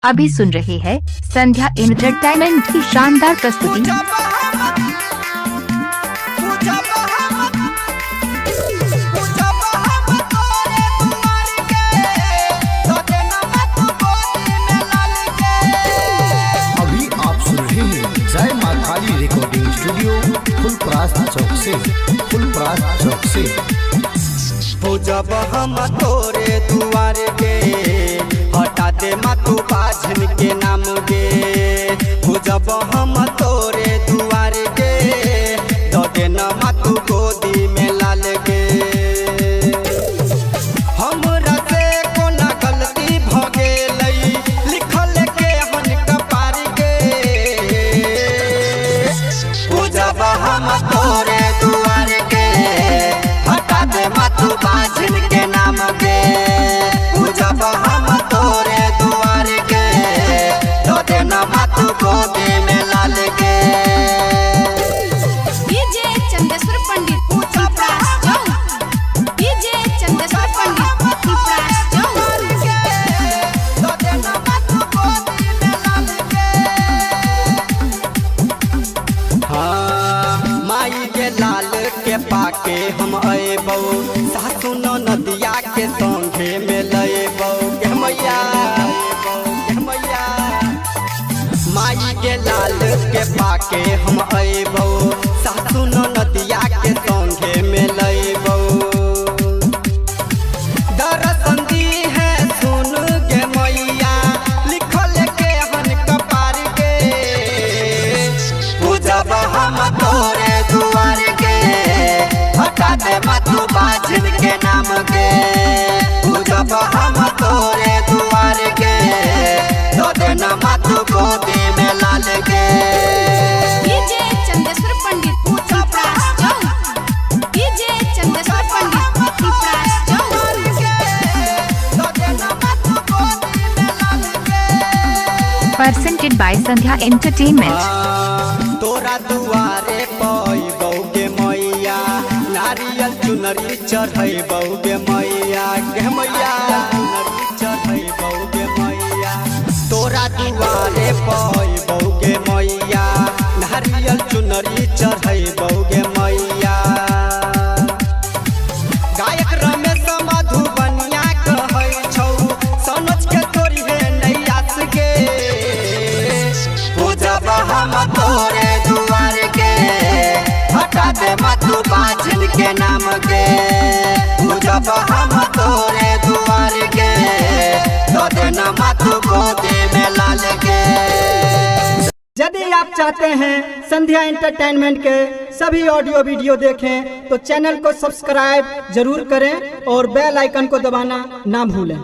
अभी सुन रहे हैं संध्या एंटरटेनमेंट की शानदार प्रस्तुति। अभी आप सुन रहे हैं जय मां काली रिकॉर्डिंग स्टूडियो फुलपरास चौक से। जब हम तोरे दुआर के हटा दे मातू बाझन के नाम गे। जब हम तोरे दुआर के दे न मातू गोदी में लाल गे। हमरा से कोना गलती भ गेलै लिखल के हन कपार के। जब हम तोरे दुआर के हटा दे मातू बाझन के नाम गे। जब हम तोरे दुआर के दे न मातू गोदी में लाल गे। डीजे चंदेश्वर पंडित फुलपरास चौक। डीजे चंदेश्वर पंडित फुलपरास चौक। दे न मातू गोदी में लाल गे। हाँ माई के लाल के पाके हम अबौ सासु नदिया के संगे में लैबौ के मैया। माई के लाल के पाके हम अबौ सासु नदिया के संगे में लैबौ। दर्शन दी है सुन के मैया लिखल के हन कपार के। जब हम तोरे दुआर के हटा दे मातू बाझन के नाम गे। जब हम तोरे दुआर के दे न मातू गोदी में लाल गे। डीजे चंदेश्वर पंडित फुलपरास चौक। डीजे चंदेश्वर पंडित फुलपरास चौक। दे न मातू गोदी में लाल गे। Presented by Sandhya entertainment. तोरा दुआरे पैबौ गे मैया नारियल चुनरी चढ़ैबौ गे मैया गे मैया। चढ़ैबौ गे मैया तोरा दुआरे पैबौ गे मैया नारियल चुनरी चढ़ैबौ गे मैया। गायक रमेश मधुबनिया कहै छौ समझ के तोरी है नैयास गे। जब हम तोरे दुआर के हटा दे मातू बाझन के नाम गे। जब हम तोरे दुआर के दे न मातू गोदी में लाल गे। यदि आप चाहते हैं संध्या एंटरटेनमेंट के सभी ऑडियो वीडियो देखें तो चैनल को सब्सक्राइब जरूर करें और बेल आइकन को दबाना ना भूलें।